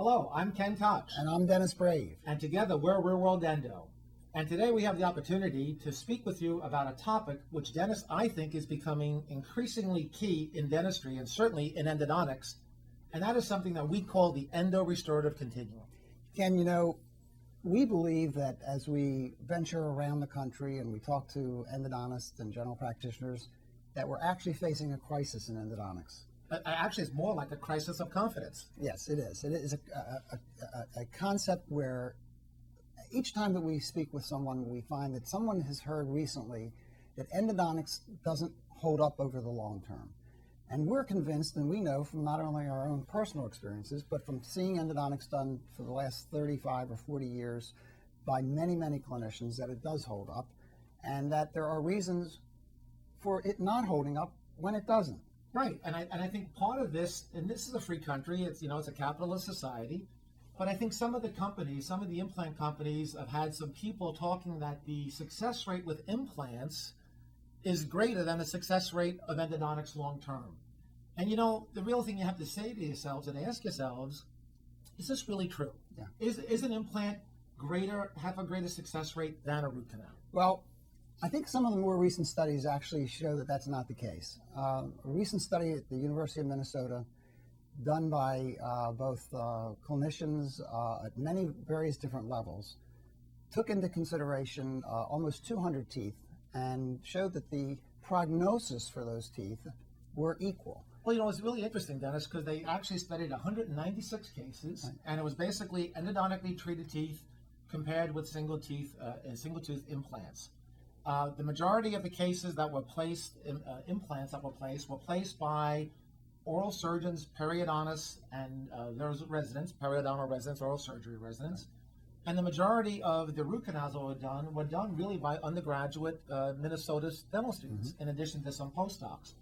Hello, I'm Ken Koch. And I'm Dennis Brave. And together we're RealWorldEndo. And today we have the opportunity to speak with you about a topic which, Dennis, I think is becoming increasingly key in dentistry and certainly in endodontics. And that is something that we call the Endo-Restorative Continuum. Ken, we believe that as we venture around the country and we talk to endodontists and general practitioners, that we're actually facing a crisis in endodontics. Actually, it's more like a crisis of confidence. Yes, it is. It is a concept where each time that we speak with someone, we find that someone has heard recently that endodontics doesn't hold up over the long term. And we're convinced, and we know from not only our own personal experiences, but from seeing endodontics done for the last 35 or 40 years by many, many clinicians, that it does hold up, and that there are reasons for it not holding up when it doesn't. Right, and I think part of this, and this is a free country, it's a capitalist society, but I think some of the companies, some of the implant companies have had some people talking that the success rate with implants is greater than the success rate of endodontics long term. And the real thing you have to say to yourselves and ask yourselves, is this really true? Yeah. Is an implant have a greater success rate than a root canal? Well, I think some of the more recent studies actually show that that's not the case. A recent study at the University of Minnesota done by both clinicians at many various different levels took into consideration almost 200 teeth and showed that the prognosis for those teeth were equal. Well, it's really interesting, Dennis, because they actually studied 196 cases, right, and it was basically endodontically treated teeth compared with single tooth implants. The majority of the cases that were placed, implants that were placed by oral surgeons, periodontists, and their residents, periodontal residents, oral surgery residents. And the majority of the root canals that were done really by undergraduate Minnesota dental students, in addition to some postdocs.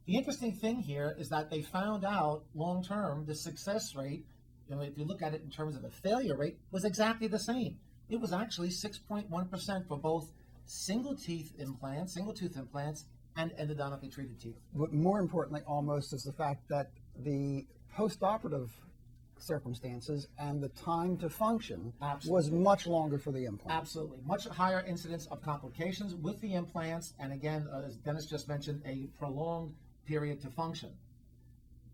The interesting thing here is that they found out long-term the success rate, if you look at it in terms of a failure rate, was exactly the same. It was actually 6.1% for both single tooth implants, and endodontically treated teeth. But more importantly, almost, is the fact that the post-operative circumstances and the time to function was much longer for the implant. Absolutely. Much higher incidence of complications with the implants, and again, as Dennis just mentioned, a prolonged period to function.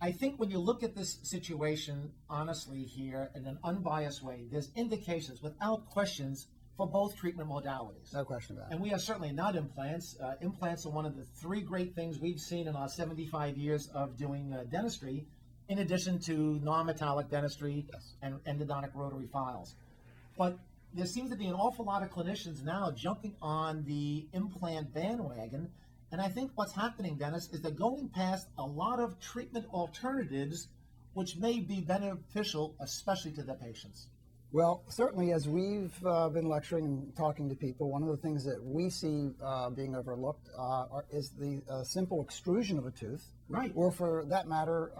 I think when you look at this situation honestly here in an unbiased way, there's indications without questions for both treatment modalities. No question about it. And we are certainly not implants. Implants are one of the three great things we've seen in our 75 years of doing dentistry, in addition to non-metallic dentistry, yes, and endodontic rotary files. But there seems to be an awful lot of clinicians now jumping on the implant bandwagon. And I think what's happening, Dennis, is they're going past a lot of treatment alternatives which may be beneficial, especially to their patients. Well, certainly as we've been lecturing and talking to people, one of the things that we see being overlooked is the simple extrusion of a tooth. Right. Or for that matter,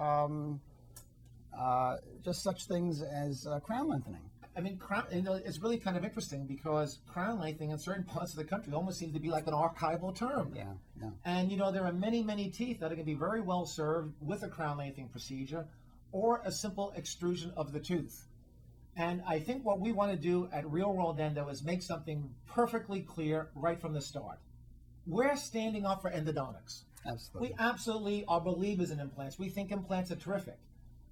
just such things as crown lengthening. I mean, it's really kind of interesting because crown lengthening in certain parts of the country almost seems to be like an archival term. Yeah, yeah. And, there are many, many teeth that are going to be very well served with a crown lengthening procedure or a simple extrusion of the tooth. And I think what we want to do at RealWorldEndo is make something perfectly clear right from the start. We're standing up for endodontics. Absolutely. We absolutely are believers in implants. We think implants are terrific.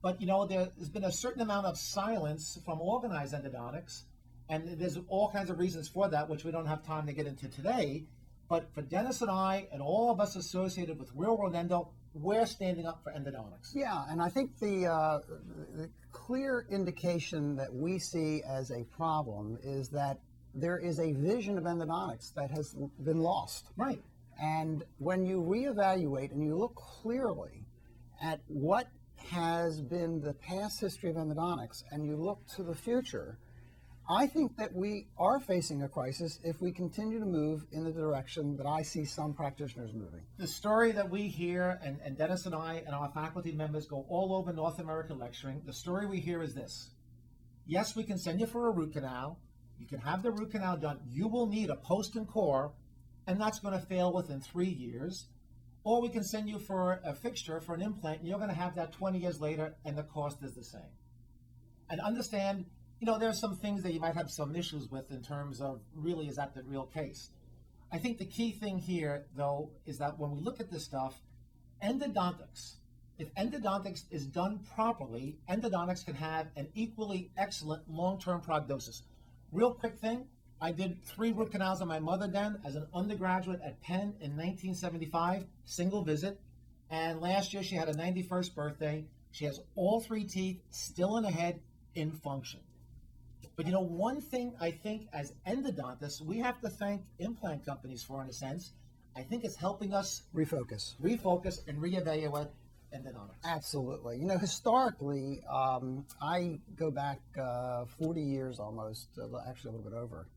But, there's been a certain amount of silence from organized endodontics, and there's all kinds of reasons for that, which we don't have time to get into today. But for Dennis and I and all of us associated with RealWorldEndo, we're standing up for endodontics. Yeah, and I think the clear indication that we see as a problem is that there is a vision of endodontics that has been lost. Right. And when you reevaluate and you look clearly at what has been the past history of endodontics and you look to the future, I think that we are facing a crisis if we continue to move in the direction that I see some practitioners moving. The story that we hear, and Dennis and I and our faculty members go all over North America lecturing, the story we hear is this. Yes, we can send you for a root canal. You can have the root canal done. You will need a post and core, and that's going to fail within 3 years. Or we can send you for a fixture, for an implant, and you're going to have that 20 years later, and the cost is the same. and understand, there's some things that you might have some issues with in terms of really, is that the real case? I think the key thing here, though, is that when we look at this stuff, endodontics, if endodontics is done properly, endodontics can have an equally excellent long-term prognosis. Real quick thing, I did 3 root canals on my mother then as an undergraduate at Penn in 1975, single visit. And last year she had a 91st birthday. She has all 3 teeth still in the head in function. But one thing I think as endodontists, we have to thank implant companies for, in a sense. I think it's helping us refocus and reevaluate endodontics. Absolutely. Historically, I go back 40 years almost, actually a little bit over,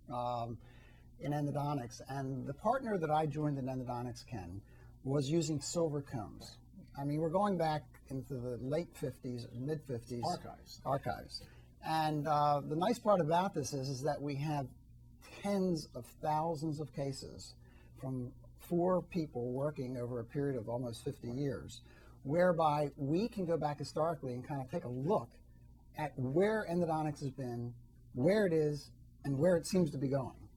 in endodontics. And the partner that I joined in endodontics, Ken, was using silver cones. I mean, we're going back into the late 50s, mid 50s. Archives. And the nice part about this is that we have tens of thousands of cases from 4 people working over a period of almost 50 years, whereby we can go back historically and kind of take a look at where endodontics has been, where it is, and where it seems to be going.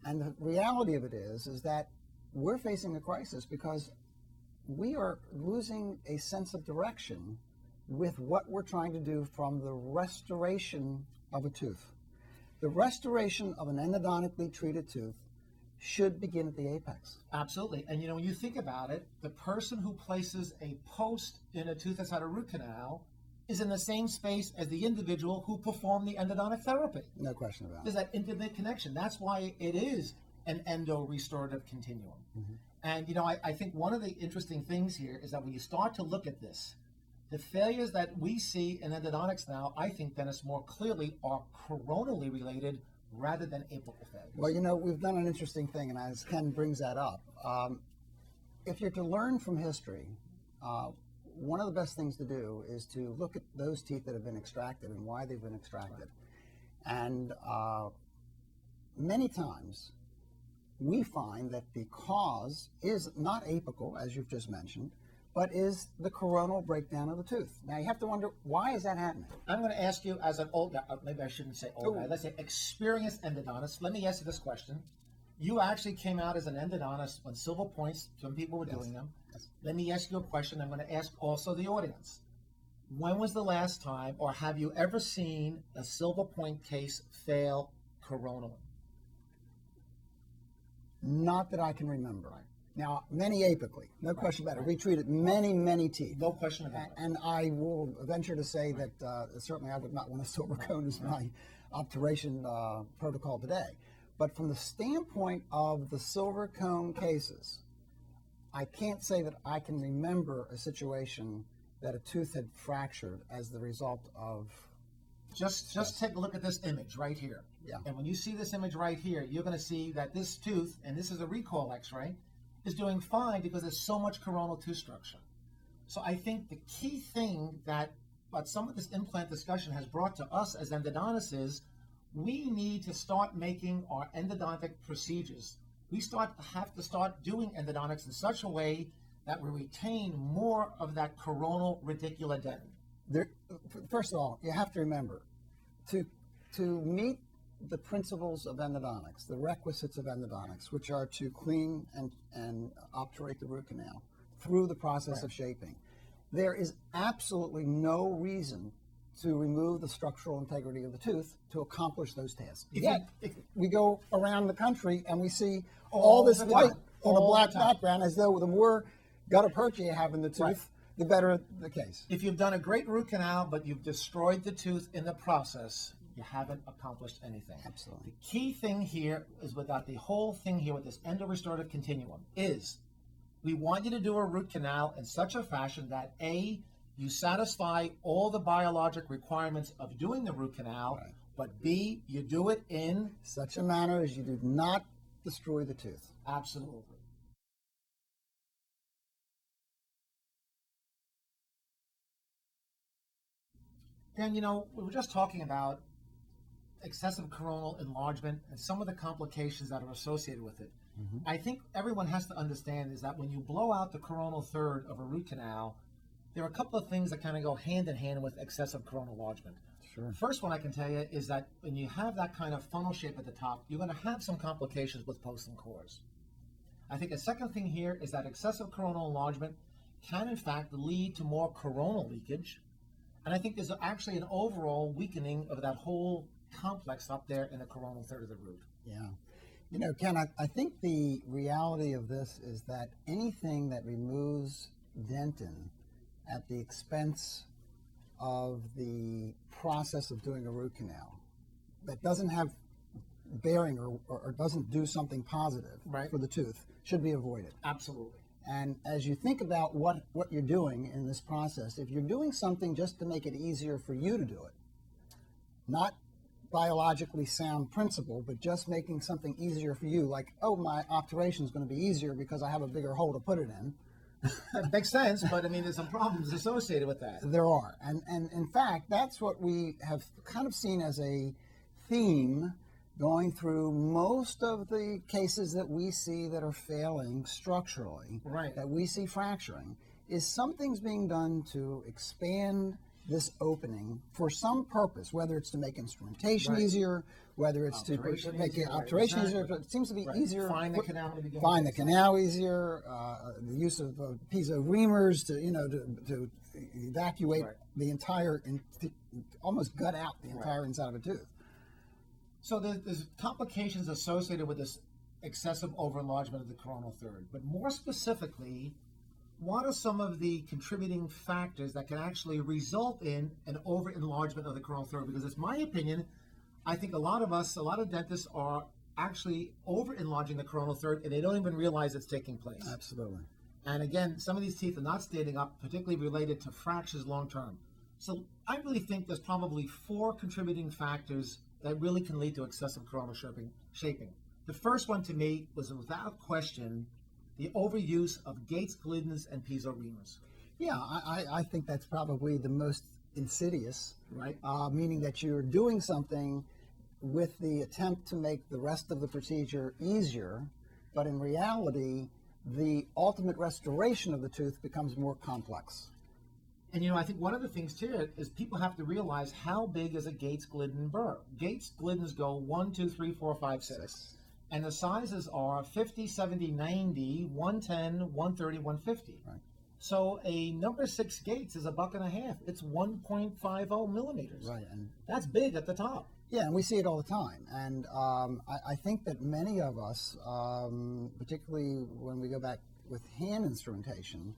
And the reality of it is that we're facing a crisis because we are losing a sense of direction with what we're trying to do from the restoration of a tooth. The restoration of an endodontically treated tooth should begin at the apex. Absolutely. And when you think about it, the person who places a post in a tooth that's had a root canal is in the same space as the individual who performed the endodontic therapy. No question about it. There's that intimate connection. That's why it is an endo-restorative continuum. Mm-hmm. And I think one of the interesting things here is that when you start to look at this, the failures that we see in endodontics now, I think, Dennis, more clearly are coronally related rather than apical failures. Well, we've done an interesting thing, and as Ken brings that up, if you're to learn from history, one of the best things to do is to look at those teeth that have been extracted and why they've been extracted. Right. And many times we find that the cause is not apical, as you've just mentioned, but is the coronal breakdown of the tooth. Now you have to wonder, why is that happening? I'm going to ask you as an old guy, maybe I shouldn't say old guy, let's say experienced endodontist. Let me ask you this question. You actually came out as an endodontist when silver points, some people were doing them. Yes. Let me ask you a question I'm going to ask also the audience. When was the last time, or have you ever seen a silver point case fail coronally? Not that I can remember. Right. Now, many apically, no question about it. We treated many teeth. No question about it. And I will venture to say that certainly I would not want a silver cone as my obturation protocol today. But from the standpoint of the silver cone cases, I can't say that I can remember a situation that a tooth had fractured as the result of... Just take a look at this image right here. Yeah. And when you see this image right here, you're going to see that this tooth, and this is a recall x-ray, is doing fine because there's so much coronal tooth structure. So I think the key thing that some of this implant discussion has brought to us as endodontists is we need to start making our endodontic procedures. We have to start doing endodontics in such a way that we retain more of that coronal radiculodentin. First of all, you have to remember, to meet the principles of endodontics, the requisites of endodontics, which are to clean and obturate the root canal through the process of shaping, there is absolutely no reason to remove the structural integrity of the tooth to accomplish those tasks. Yet, we go around the country and we see all this white on a black background as though the more gutta-percha you have in the tooth, the better the case. If you've done a great root canal, but you've destroyed the tooth in the process, you haven't accomplished anything. Absolutely. The key thing here is without the whole thing here with this endo-restorative continuum is we want you to do a root canal in such a fashion that A, you satisfy all the biologic requirements of doing the root canal, but B, you do it in such a manner as you do not destroy the tooth. Absolutely. Dan, we were just talking about excessive coronal enlargement and some of the complications that are associated with it. Mm-hmm. I think everyone has to understand is that when you blow out the coronal third of a root canal, there are a couple of things that kind of go hand in hand with excessive coronal enlargement. Sure. First one I can tell you is that when you have that kind of funnel shape at the top, you're going to have some complications with posts and cores. I think a second thing here is that excessive coronal enlargement can in fact lead to more coronal leakage. And I think there's actually an overall weakening of that whole complex up there in the coronal third of the root. Yeah. You know, Ken, I think the reality of this is that anything that removes dentin at the expense of the process of doing a root canal that doesn't have bearing or doesn't do something positive Right. for the tooth should be avoided. Absolutely. And as you think about what you're doing in this process, if you're doing something just to make it easier for you to do it, not biologically sound principle, but just making something easier for you, like, oh, my obturation is going to be easier because I have a bigger hole to put it in. That makes sense, but I mean, there's some problems associated with that. There are. And in fact, that's what we have kind of seen as a theme going through most of the cases that we see that are failing structurally, Right. that we see fracturing, is something's being done to expand this opening for some purpose, whether it's to make instrumentation Right. easier, whether it's Obturation to make easier, obturation right. easier, but it seems to be Right. easier. Find the canal to begin Find the with. canal easier, the use of piezo reamers to, to evacuate Right. the entire, almost gut out the entire inside of a tooth. So there's complications associated with this excessive over-enlargement of the coronal third. But more specifically, what are some of the contributing factors that can actually result in an over-enlargement of the coronal third? Because it's my opinion, I think a lot of dentists are actually over-enlarging the coronal third and they don't even realize it's taking place. Absolutely. And again, some of these teeth are not standing up, particularly related to fractures long-term. So I really think there's probably 4 contributing factors that really can lead to excessive coronal shaping. The first one to me was, without question, the overuse of gates, glidens, and piezo reamers. Yeah, I think that's probably the most insidious, Right. Meaning that you're doing something with the attempt to make the rest of the procedure easier, but in reality, the ultimate restoration of the tooth becomes more complex. And I think one of the things too is people have to realize how big is a gates, glidden burr. Gates, glidens go 1, 2, 3, 4, 5, 6. And the sizes are 50, 70, 90, 110, 130, 150. Right. So a number 6 gates is $1.50. It's 1.50 millimeters. Right, and That's big at the top. yeah, and we see it all the time. And I think that many of us, particularly when we go back with hand instrumentation,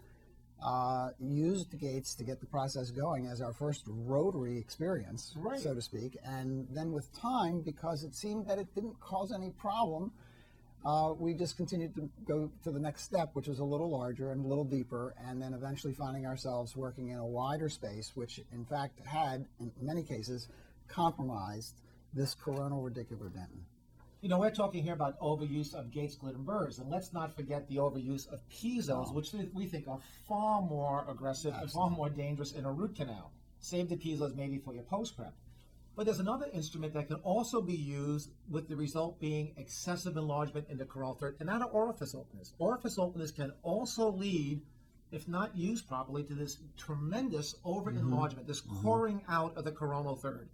used the gates to get the process going as our first rotary experience, Right. so to speak. And then with time, because it seemed that it didn't cause any problem, we just continued to go to the next step, which was a little larger and a little deeper, and then eventually finding ourselves working in a wider space, which in fact had, in many cases, compromised this coronal radicular dentin. We're talking here about overuse of gates, glidden burrs, and let's not forget the overuse of piezos, which we think are far more aggressive and far more dangerous in a root canal. Save the piezos maybe for your post-prep. But there's another instrument that can also be used with the result being excessive enlargement in the coronal third, and that are orifice openers. Orifice openers can also lead, if not used properly, to this tremendous over-enlargement, this coring out of the coronal third.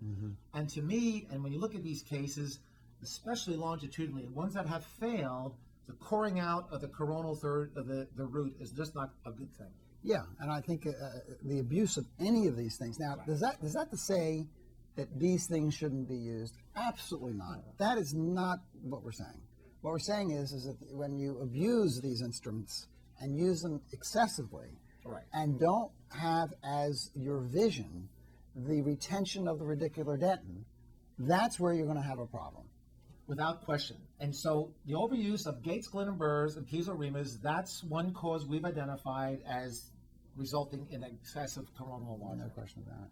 And to me, and when you look at these cases, especially longitudinally, and ones that have failed, the coring out of the coronal third of the root is just not a good thing. Yeah, and I think the abuse of any of these things. Now, does that to say that these things shouldn't be used? Absolutely not. That is not what we're saying. What we're saying is that when you abuse these instruments and use them excessively, Right. and don't have as your vision the retention of the radicular dentin, that's where you're going to have a problem. Without question. And so the overuse of gates, glidden burrs, and piezo reamers, that's one cause we've identified as resulting in excessive coronal enlargement. No question about it.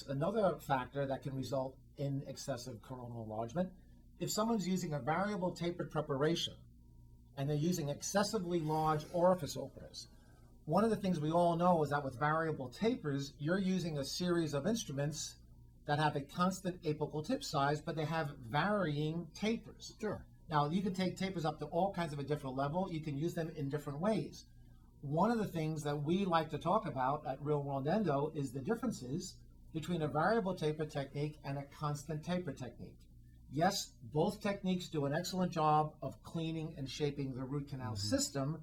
Another factor that can result in excessive coronal enlargement, if someone's using a variable tapered preparation and they're using excessively large orifice openers, one of the things we all know is that with variable tapers, you're using a series of instruments that have a constant apical tip size, but they have varying tapers. Sure. Now, you can take tapers up to all kinds of a different level. You can use them in different ways. One of the things that we like to talk about at RealWorldEndo is the differences between a variable taper technique and a constant taper technique. Yes, both techniques do an excellent job of cleaning and shaping the root canal system,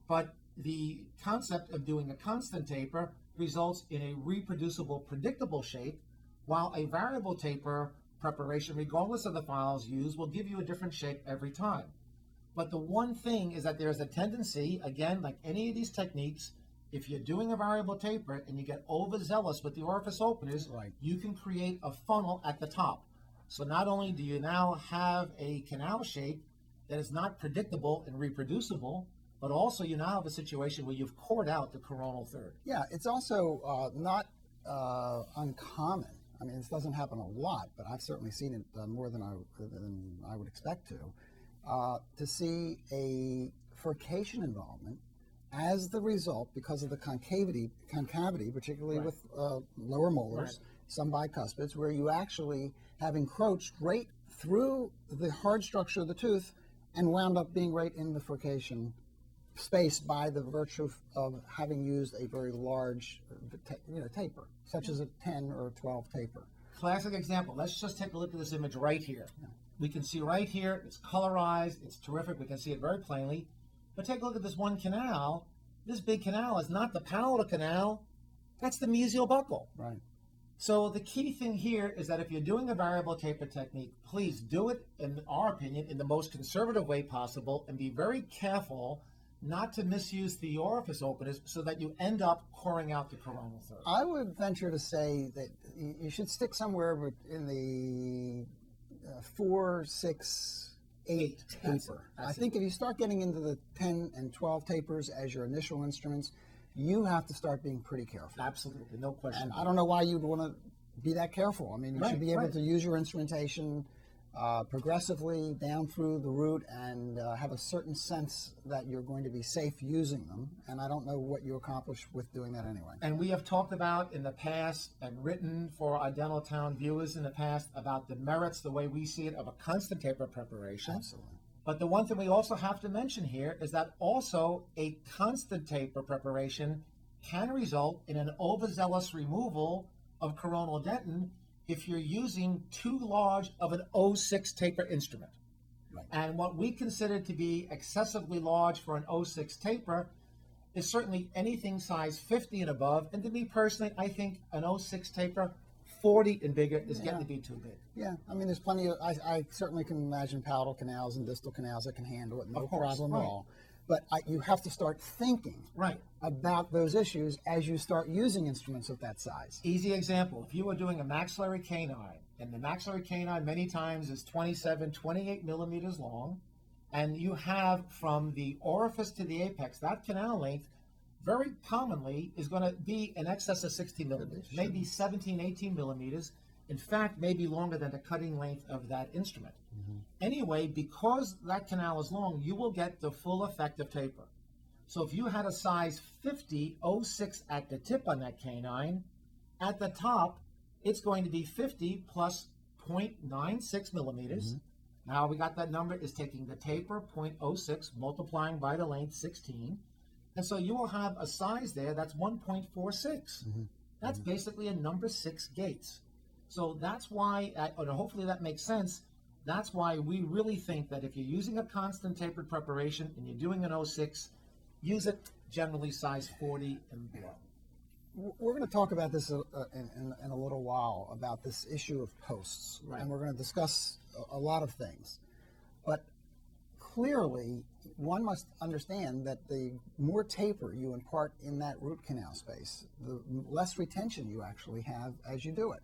but the concept of doing a constant taper results in a reproducible, predictable shape, while a variable taper preparation, regardless of the files used, will give you a different shape every time. But the one thing is that there's a tendency, again, like any of these techniques, if you're doing a variable taper and you get overzealous with the orifice openers, Right. you can create a funnel at the top. So not only do you now have a canal shape that is not predictable and reproducible, but also you now have a situation where you've cored out the coronal third. Yeah, it's also not uncommon. I mean, this doesn't happen a lot, but I've certainly seen it more than I would expect to see a furcation involvement as the result because of the concavity, particularly Right. with lower molars, Right. some bicuspids, where you actually have encroached right through the hard structure of the tooth and wound up being right in the furcation space by the virtue of having used a very large taper, such as a 10 or 12 taper. Classic example. Let's just take a look at this image right here. We can see right here, it's colorized, it's terrific, we can see it very plainly. But take a look at this one canal. This big canal is not the palatal canal, that's the mesial buccal. Right. So the key thing here is that if you're doing a variable taper technique, please do it, in our opinion, in the most conservative way possible, and be very careful not to misuse the orifice openers so that you end up coring out the coronal third. I would venture to say that you should stick somewhere in the 4, 6, 8 taper. I think if you start getting into the 10 and 12 tapers as your initial instruments, you have to start being pretty careful. Absolutely, no question. And I don't know why you'd want to be that careful. I mean, you should be able Right. to use your instrumentation progressively down through the root and have a certain sense that you're going to be safe using them. And I don't know what you accomplish with doing that anyway. And we have talked about in the past and written for our Dental Town viewers in the past about the merits, the way we see it, of a constant taper preparation. Absolutely. But the one thing we also have to mention here is that also a constant taper preparation can result in an overzealous removal of coronal dentin if you're using too large of an 0.6 taper instrument. Right. And what we consider to be excessively large for an 0.6 taper is certainly anything size 50 and above. And to me personally, I think an 0.6 taper, 40 and bigger, is getting to be too big. Yeah, I mean, there's plenty of, I certainly can imagine palatal canals and distal canals that can handle it, no Of course, problem right. at all. But you have to start thinking Right. about those issues as you start using instruments of that size. Easy example, if you were doing a maxillary canine, and the maxillary canine many times is 27, 28 millimeters long, and you have from the orifice to the apex, that canal length very commonly is going to be in excess of 16 millimeters, maybe 17, 18 millimeters. In fact, maybe longer than the cutting length of that instrument. Anyway, because that canal is long, you will get the full effect of taper. So if you had a size 50 0.6 at the tip on that canine, at the top, it's going to be 50 plus 0.96 millimeters. Now we got that number is taking the taper, 0.06, multiplying by the length, 16. And so you will have a size there that's 1.46. That's basically a number 6 gates. So that's why, and hopefully that makes sense, that's why we really think that if you're using a constant tapered preparation and you're doing an 0.6, use it generally size 40 and below. We're going to talk about this in a little while, about this issue of posts. Right. And we're going to discuss a lot of things. But clearly, one must understand that the more taper you impart in that root canal space, the less retention you actually have as you do it.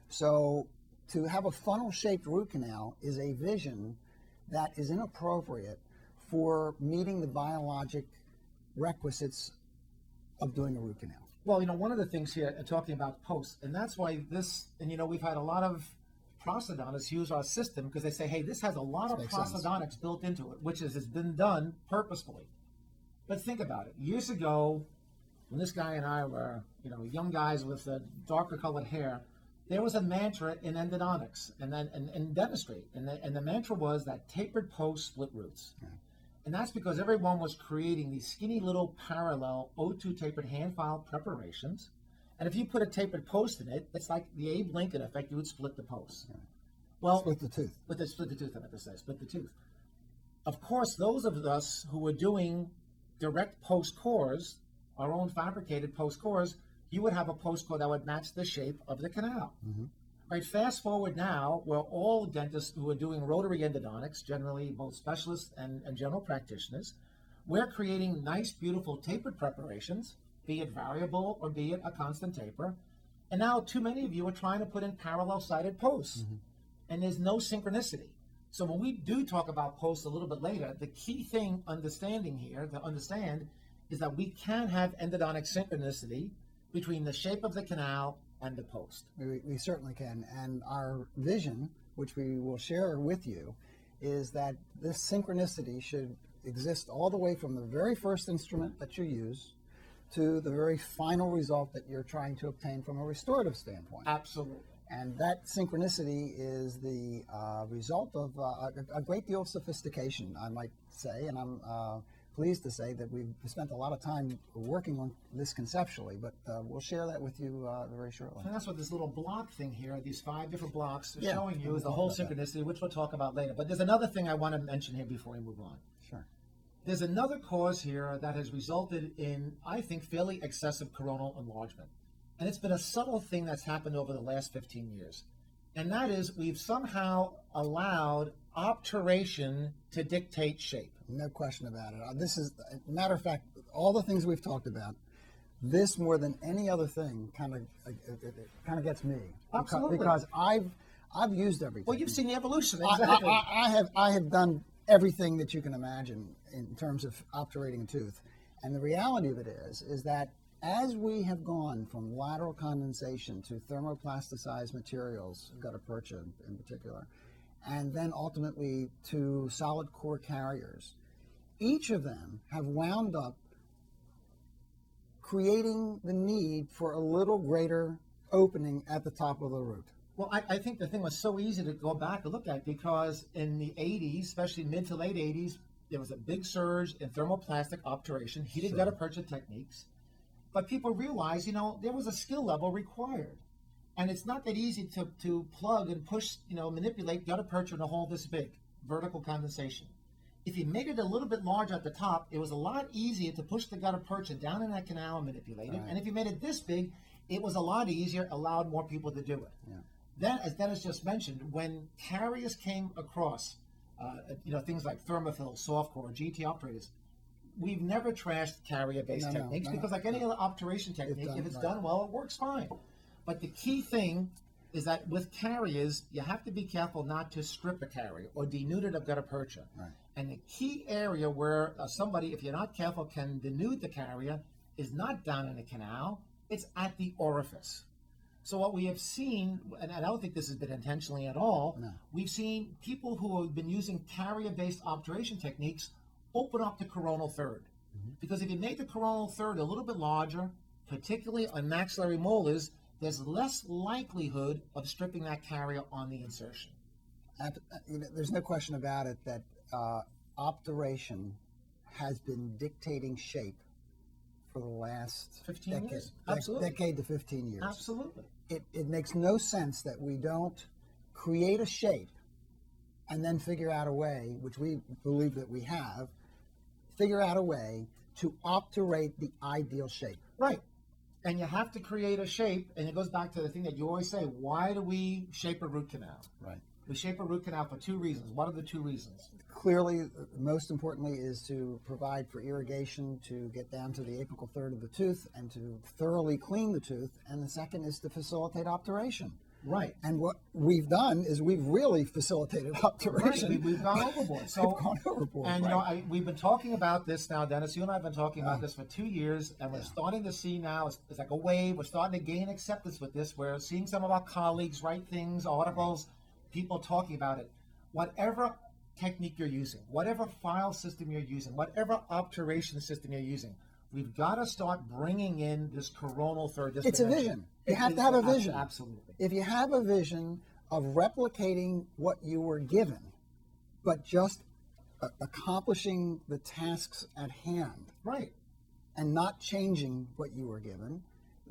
So to have a funnel-shaped root canal is a vision that is inappropriate for meeting the biologic requisites of doing a root canal. Well, one of the things here, talking about posts, and that's why this, and we've had a lot of prosthodontists use our system because they say, hey, this has a lot of Makes sense. prosthodontics built into it, which has been done purposefully. But think about it. Years ago, when this guy and I were, young guys with darker colored hair, there was a mantra in endodontics and then in dentistry, and the mantra was that tapered posts split roots. Yeah. And that's because everyone was creating these skinny little parallel O2 tapered hand file preparations. And if you put a tapered post in it, it's like the Abe Lincoln effect. You would split the post. Well, Split the tooth. split the tooth. I meant to say split the tooth. Of course, those of us who were doing direct post cores, our own fabricated post cores, you would have a post core that would match the shape of the canal. Right, fast forward now, where all dentists who are doing rotary endodontics, generally both specialists and general practitioners, we're creating nice, beautiful tapered preparations, be it variable or be it a constant taper. And now too many of you are trying to put in parallel-sided posts, and there's no synchronicity. So when we do talk about posts a little bit later, the key thing understanding here to understand is that we can have endodontic synchronicity between the shape of the canal and the post. We certainly can. And our vision, which we will share with you, is that this synchronicity should exist all the way from the very first instrument that you use to the very final result that you're trying to obtain from a restorative standpoint. Absolutely. And that synchronicity is the result of a great deal of sophistication, I might say, and I'm pleased to say that we've spent a lot of time working on this conceptually, but we'll share that with you very shortly. And that's what this little block thing here, these 5 different blocks are Yeah, showing you we'll is the talk whole about that. synchronicity, which we'll talk about later. But there's another thing I want to mention here before we move on. Sure. There's another cause here that has resulted in, I think, fairly excessive coronal enlargement. And it's been a subtle thing that's happened over the last 15 years. And that is we've somehow allowed obturation to dictate shape. No question about it. This is, matter of fact, all the things we've talked about, this more than any other thing kind of gets me. Absolutely. Because I've used everything. Well, you've seen the evolution. Exactly. I have done everything that you can imagine in terms of obturating a tooth. And the reality of it is that as we have gone from lateral condensation to thermoplasticized materials, gutta percha in particular, and then ultimately to solid core carriers, each of them have wound up creating the need for a little greater opening at the top of the root. Well, I think the thing was so easy to go back and look at because in the 80s, especially mid to late 80s, there was a big surge in thermoplastic obturation, heated gutta percha techniques. But people realized, there was a skill level required. And it's not that easy to plug and push, manipulate gutta percha in a hole this big, vertical condensation. If you made it a little bit larger at the top, it was a lot easier to push the gutta percha down in that canal and manipulate it. Right. And if you made it this big, it was a lot easier, allowed more people to do it. Yeah. Then, as Dennis just mentioned, when carriers came across, things like thermophil, softcore, GT obturators, we've never trashed carrier-based techniques because like any other obturation technique, if it's done well, it works fine. But the key thing is that with carriers, you have to be careful not to strip a carrier or denude it of gutta percha. Right. And the key area where somebody, if you're not careful, can denude the carrier is not down in the canal, it's at the orifice. So what we have seen, and I don't think this has been intentionally at all, we've seen people who have been using carrier-based obturation techniques open up the coronal third. Because if you make the coronal third a little bit larger, particularly on maxillary molars, there's less likelihood of stripping that carrier on the insertion. There's no question about it that obturation has been dictating shape for the last 15 years. Absolutely. Decade to 15 years. Absolutely. It makes no sense that we don't create a shape and then figure out a way, which we believe that we have, figure out a way to obturate the ideal shape. Right. And you have to create a shape, and it goes back to the thing that you always say, why do we shape a root canal? Right. We shape a root canal for 2 reasons. What are the 2 reasons? Clearly, most importantly, is to provide for irrigation to get down to the apical third of the tooth and to thoroughly clean the tooth. And the second is to facilitate obturation. Right. And what we've done is we've really facilitated obturation. Right. We've gone overboard. So, we've gone overboard. And right. we've been talking about this now, Dennis. You and I have been talking about this for 2 years, and we're starting to see now it's like a wave. We're starting to gain acceptance with this. We're seeing some of our colleagues write things, articles, people talking about it. Whatever technique you're using, whatever file system you're using, whatever obturation system you're using, we've got to start bringing in this coronal third. It's a vision. You have to have a vision. Absolutely. If you have a vision of replicating what you were given, but just accomplishing the tasks at hand, right, and not changing what you were given,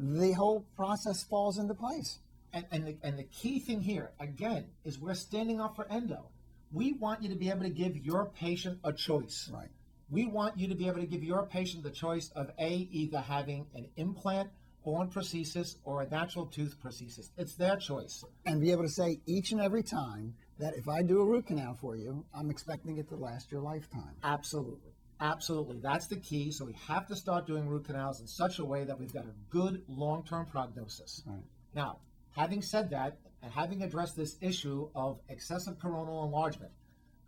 the whole process falls into place. And the key thing here, again, is we're standing up for endo. We want you to be able to give your patient a choice. Right. We want you to be able to give your patient the choice of either having an implant, bone prosthesis, or a natural tooth prosthesis. It's their choice. And be able to say each and every time that if I do a root canal for you, I'm expecting it to last your lifetime. Absolutely. Absolutely. That's the key. So we have to start doing root canals in such a way that we've got a good long-term prognosis. Right. Now, having said that, and having addressed this issue of excessive coronal enlargement,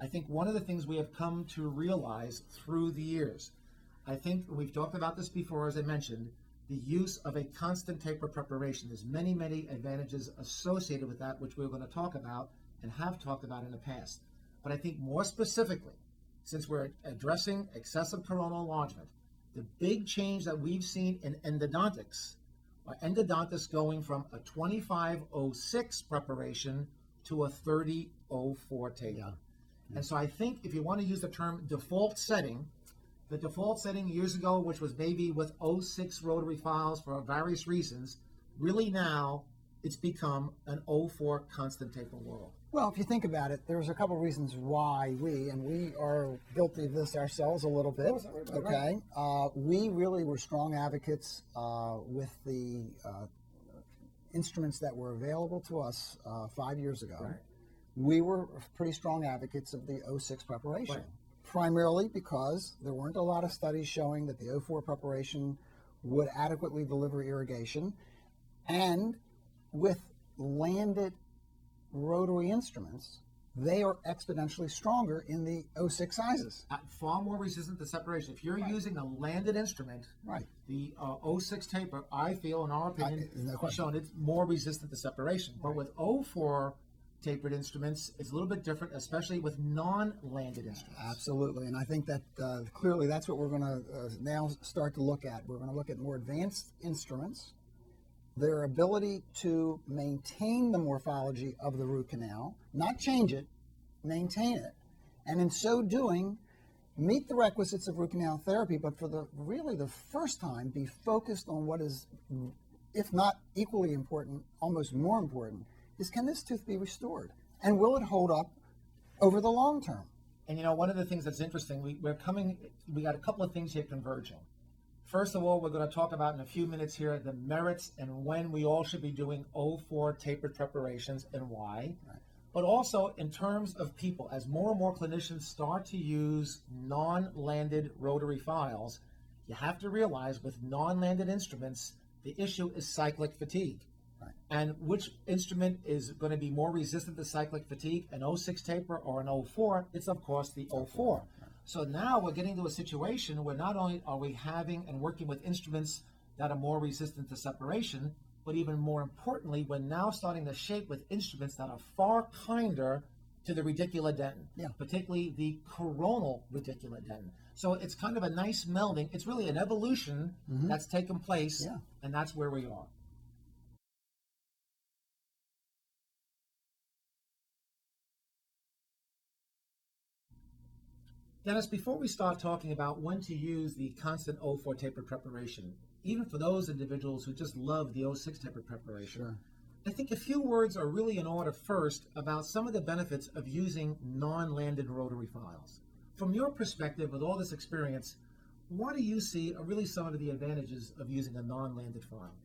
I think one of the things we have come to realize through the years, I think we've talked about this before, as I mentioned, the use of a constant taper preparation. There's many, many advantages associated with that, which we're going to talk about and have talked about in the past. But I think more specifically, since we're addressing excessive coronal enlargement, the big change that we've seen in endodontics are endodontists going from a 2506 preparation to a 3004 taper. Yeah. And so I think if you want to use the term default setting, the default setting years ago, which was maybe with '06 rotary files for various reasons, really now it's become an '04 constant taper world. Well, if you think about it, there's a couple reasons why we are guilty of this ourselves a little bit. Okay, we really were strong advocates with the instruments that were available to us 5 years ago. Right. We were pretty strong advocates of the '06 preparation, Right. primarily because there weren't a lot of studies showing that the '04 preparation would adequately deliver irrigation, and with landed rotary instruments, they are exponentially stronger in the '06 sizes. Far more resistant to separation. If you're using a landed instrument, Right. the '06 taper, I feel, in our opinion, no has question. shown it's more resistant to separation. But with '04 tapered instruments, it's a little bit different, especially with non-landed instruments. Absolutely, and I think that clearly that's what we're going to now start to look at. We're going to look at more advanced instruments, their ability to maintain the morphology of the root canal, not change it, maintain it, and in so doing, meet the requisites of root canal therapy, but for the first time, be focused on what is, if not equally important, almost more important, is can this tooth be restored? And will it hold up over the long term? And you know, one of the things that's interesting, we got a couple of things here converging. First of all, we're going to talk about in a few minutes here the merits and when we all should be doing '04 tapered preparations and why. Right. But also in terms of people, as more and more clinicians start to use non-landed rotary files, you have to realize with non-landed instruments, the issue is cyclic fatigue. Right. And which instrument is going to be more resistant to cyclic fatigue, an '06 taper or an '04? It's of course the '04. So now we're getting to a situation where not only are we having and working with instruments that are more resistant to separation, but even more importantly, we're now starting to shape with instruments that are far kinder to the radiculodentin, Yeah. particularly the coronal radiculodentin. So it's kind of a nice melding. It's really an evolution that's taken place, Yeah. and that's where we are. Dennis, before we start talking about when to use the constant '04 tapered preparation, even for those individuals who just love the '06 tapered preparation, Sure. I think a few words are really in order first about some of the benefits of using non-landed rotary files. From your perspective, with all this experience, what do you see are really some of the advantages of using a non-landed file?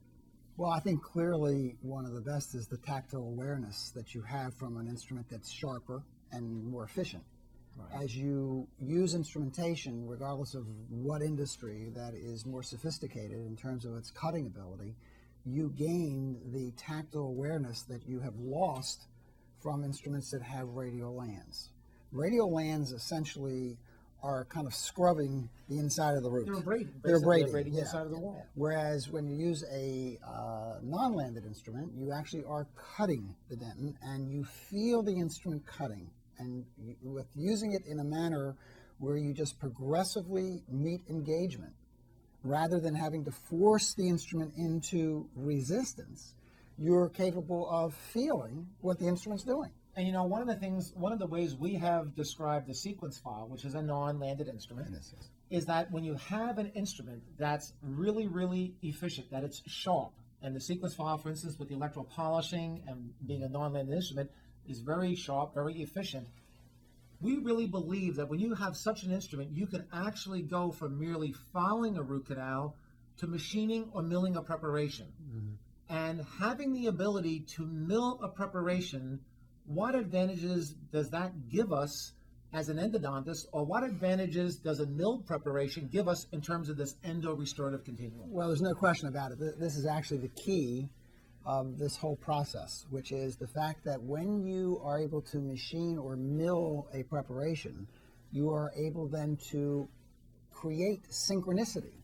Well, I think clearly one of the best is the tactile awareness that you have from an instrument that's sharper and more efficient. Right. As you use instrumentation, regardless of what industry that is more sophisticated in terms of its cutting ability, you gain the tactile awareness that you have lost from instruments that have radial lands. Radial lands essentially are kind of scrubbing the inside of the root. They're abrading. They're Basically abrading, the yeah. inside of the wall. Whereas when you use a non-landed instrument, you actually are cutting the dentin and you feel the instrument cutting. And with using it in a manner where you just progressively meet engagement, rather than having to force the instrument into resistance, you're capable of feeling what the instrument's doing. And you know, one of the ways we have described the sequence file, which is a non-landed instrument, Yes, yes. is that when you have an instrument that's really, really efficient, that it's sharp, and the sequence file, for instance, with the electro polishing and being a non-landed instrument, is very sharp, very efficient. We really believe that when you have such an instrument, you can actually go from merely filing a root canal to machining or milling a preparation. And having the ability to mill a preparation, what advantages does that give us as an endodontist, or what advantages does a milled preparation give us in terms of this endo-restorative continuum? Well, there's no question about it. This is actually the key of this whole process, which is the fact that when you are able to machine or mill a preparation, you are able then to create synchronicity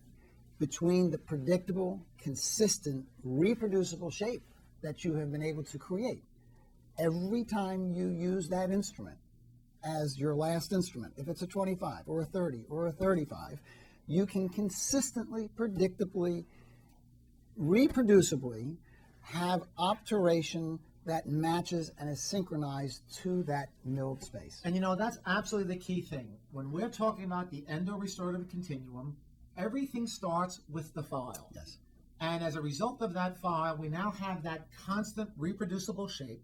between the predictable, consistent, reproducible shape that you have been able to create. Every time you use that instrument as your last instrument, if it's a 25 or a 30 or a 35, you can consistently, predictably, reproducibly have obturation that matches and is synchronized to that milled space. And that's absolutely the key thing. When we're talking about the endo-restorative continuum, everything starts with the file. Yes. And as a result of that file, we now have that constant reproducible shape.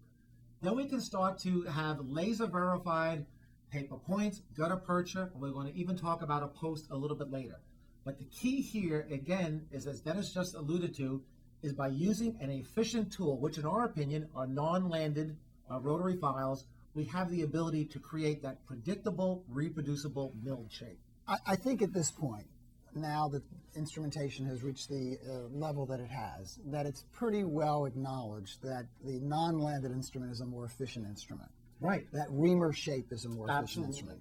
Then we can start to have laser verified paper points, gutta percha, and we're going to even talk about a post a little bit later. But the key here, again, is, as Dennis just alluded to, is by using an efficient tool, which in our opinion are non-landed rotary files, we have the ability to create that predictable, reproducible milled shape. I think at this point, now that instrumentation has reached the level that it has, that it's pretty well acknowledged that the non-landed instrument is a more efficient instrument. Right. That reamer shape is a more efficient instrument.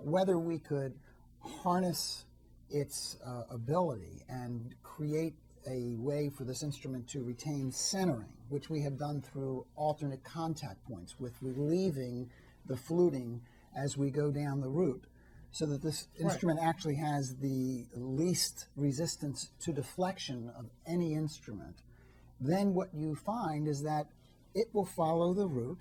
Whether we could harness its ability and create a way for this instrument to retain centering, which we have done through alternate contact points with relieving the fluting as we go down the root, so that this instrument actually has the least resistance to deflection of any instrument, then what you find is that it will follow the root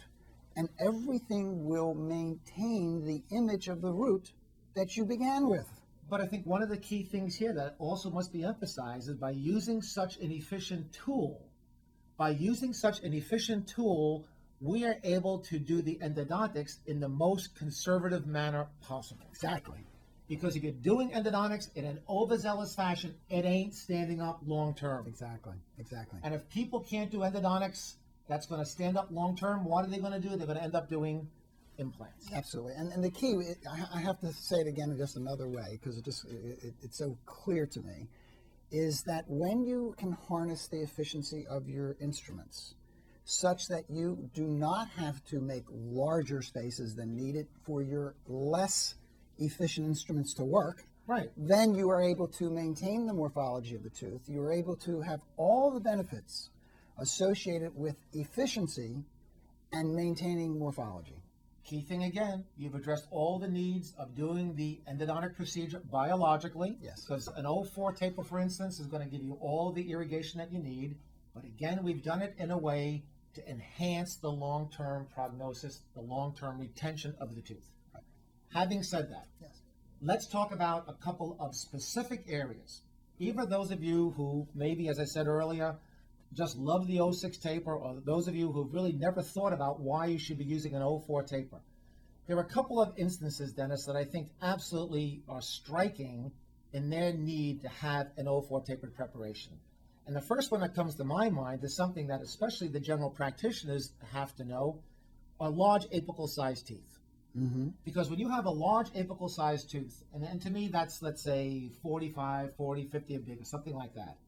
and everything will maintain the image of the root that you began with. But I think one of the key things here that also must be emphasized is by using such an efficient tool, we are able to do the endodontics in the most conservative manner possible. Exactly. Because if you're doing endodontics in an overzealous fashion, it ain't standing up long term. Exactly. And if people can't do endodontics that's going to stand up long term, what are they going to do? They're going to end up doing implants. Absolutely. And the key, I have to say it again in just another way, because it's so clear to me, is that when you can harness the efficiency of your instruments such that you do not have to make larger spaces than needed for your less efficient instruments to work, right, then you are able to maintain the morphology of the tooth. You are able to have all the benefits associated with efficiency and maintaining morphology. Key thing again, you've addressed all the needs of doing the endodontic procedure biologically. Yes. Because an 0.4 taper, for instance, is going to give you all the irrigation that you need. But again, we've done it in a way to enhance the long-term prognosis, the long-term retention of the tooth. Right. Having said that, Yes, let's talk about a couple of specific areas. Either those of you who maybe, as I said earlier, just love the 0.6 taper, or those of you who've really never thought about why you should be using an 0.4 taper. There are a couple of instances, Dennis, that I think absolutely are striking in their need to have an 0.4 tapered preparation. And the first one that comes to my mind is something that especially the general practitioners have to know, are large apical sized teeth. Mm-hmm. Because when you have a large apical sized tooth, and to me that's, let's say, 45, 40, 50 and bigger, something like that.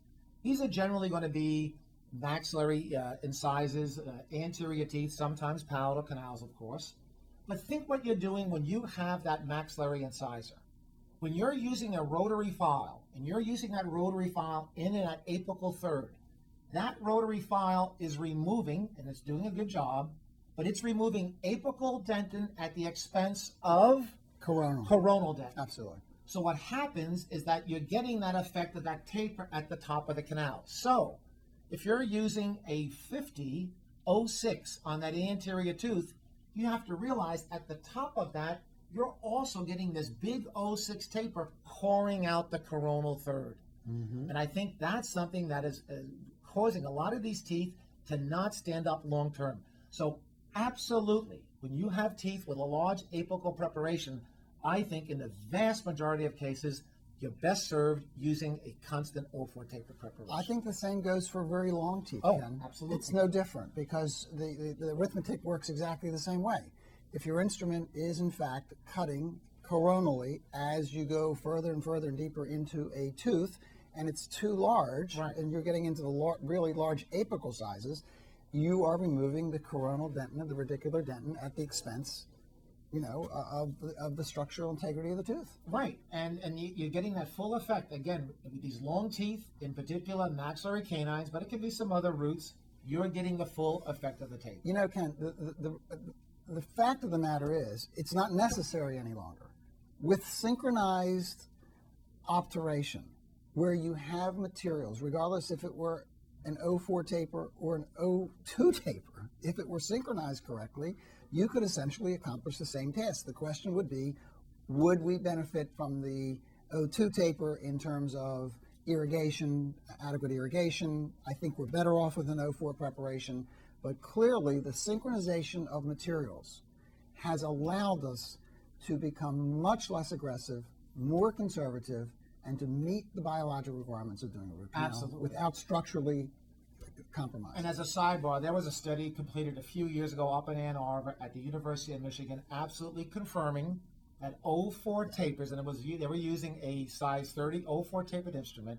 These are generally going to be maxillary incisors, anterior teeth, sometimes palatal canals, of course. But think what you're doing when you have that maxillary incisor. When you're using a rotary file, and you're using that rotary file in that apical third, that rotary file is removing, and it's doing a good job, but it's removing apical dentin at the expense of coronal dentin. Absolutely. So what happens is that you're getting that effect of that taper at the top of the canal. So if you're using a 50/06 on that anterior tooth, you have to realize at the top of that, you're also getting this big O6 taper pouring out the coronal third. And I think that's something that is causing a lot of these teeth to not stand up long term. So absolutely, when you have teeth with a large apical preparation, I think in the vast majority of cases, you're best served using a constant O4 taper preparation. I think the same goes for very long teeth, Oh, Ken. absolutely. It's no different because the arithmetic works exactly the same way. If your instrument is in fact cutting coronally as you go further and further and deeper into a tooth, and it's too large, Right. and you're getting into the really large apical sizes, you are removing the coronal dentin, the radicular dentin, at the expense, of the structural integrity of the tooth. Right, and you're getting that full effect, again, with these long teeth, in particular maxillary canines, but it could be some other roots, you're getting the full effect of the tape. Ken, the fact of the matter is, it's not necessary any longer. With synchronized obturation, where you have materials, regardless if it were an O4 taper or an O2 taper, if it were synchronized correctly, you could essentially accomplish the same task. The question would be, would we benefit from the O2 taper in terms of irrigation, adequate irrigation? I think we're better off with an O4 preparation, but clearly the synchronization of materials has allowed us to become much less aggressive, more conservative, and to meet the biological requirements of doing a root canal Absolutely. without structurally compromising. And as a sidebar, there was a study completed a few years ago up in Ann Arbor at the University of Michigan, absolutely confirming that O4 tapers, and they were using a size 30 O4 tapered instrument,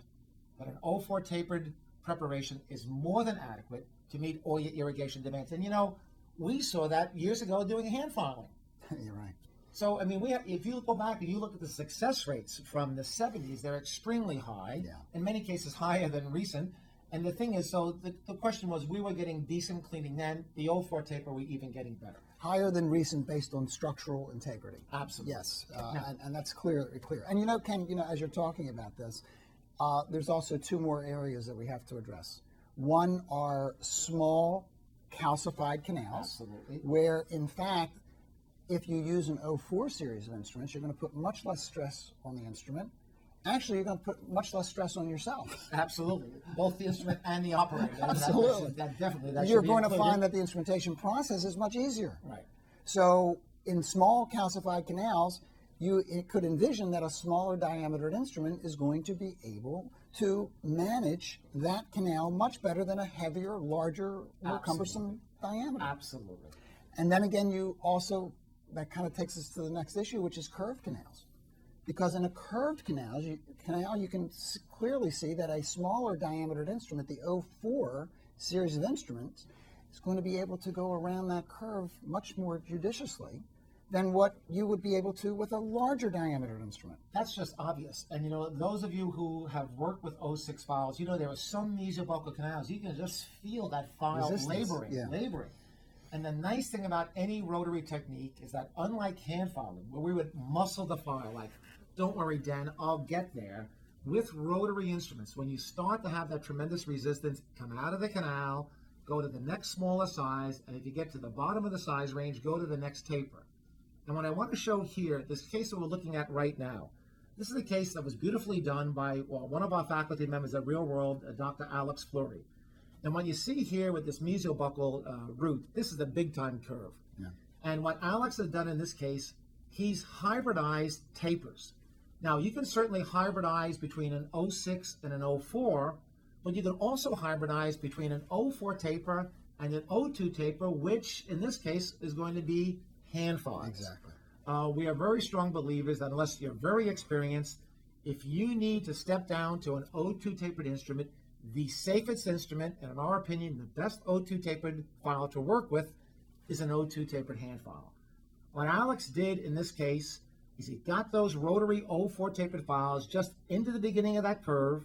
that an O4 tapered preparation is more than adequate to meet all your irrigation demands. And we saw that years ago doing hand filing. You're right. So, I mean, if you go back and you look at the success rates from the 70s, they're extremely high, in many cases higher than recent. And the thing is, so the question was, we were getting decent cleaning then, the O4 taper, we even getting better. Higher than recent based on structural integrity. Absolutely. Yes, and that's clear. And Ken, as you're talking about this, there's also two more areas that we have to address. One are small calcified canals, Absolutely. where in fact, if you use an O4 series of instruments, you're going to put much less stress on the instrument. Actually, you're going to put much less stress on yourself. Absolutely. Both the instrument and the operator. Absolutely. That You're should be going to included. find that the instrumentation process is much easier. Right. So in small calcified canals, it could envision that a smaller diameter instrument is going to be able to manage that canal much better than a heavier, larger, more cumbersome diameter. Absolutely. And then again, that kind of takes us to the next issue, which is curved canals. Because in a curved canal, you can clearly see that a smaller diameter instrument, the O4 series of instruments, is going to be able to go around that curve much more judiciously than what you would be able to with a larger diameter instrument. That's just obvious. And those of you who have worked with O6 files, there are some mesobuccal canals. You can just feel that file Resistance, laboring. And the nice thing about any rotary technique is that unlike hand filing, where we would muscle the file, like, don't worry, Dan, I'll get there. With rotary instruments, when you start to have that tremendous resistance, come out of the canal, go to the next smaller size, and if you get to the bottom of the size range, go to the next taper. And what I want to show here, this case that we're looking at right now, this is a case that was beautifully done by one of our faculty members at Real World, Dr. Alex Fleury. And what you see here with this mesobuccal root, this is a big-time curve. Yeah. And what Alex has done in this case, he's hybridized tapers. Now, you can certainly hybridize between an O6 and an O4, but you can also hybridize between an O4 taper and an O2 taper, which in this case is going to be hand files. Exactly. We are very strong believers that unless you're very experienced, if you need to step down to an O2 tapered instrument, the safest instrument, and in our opinion, the best O2 tapered file to work with is an O2 tapered hand file. What Alex did in this case is he got those rotary O4 tapered files just into the beginning of that curve.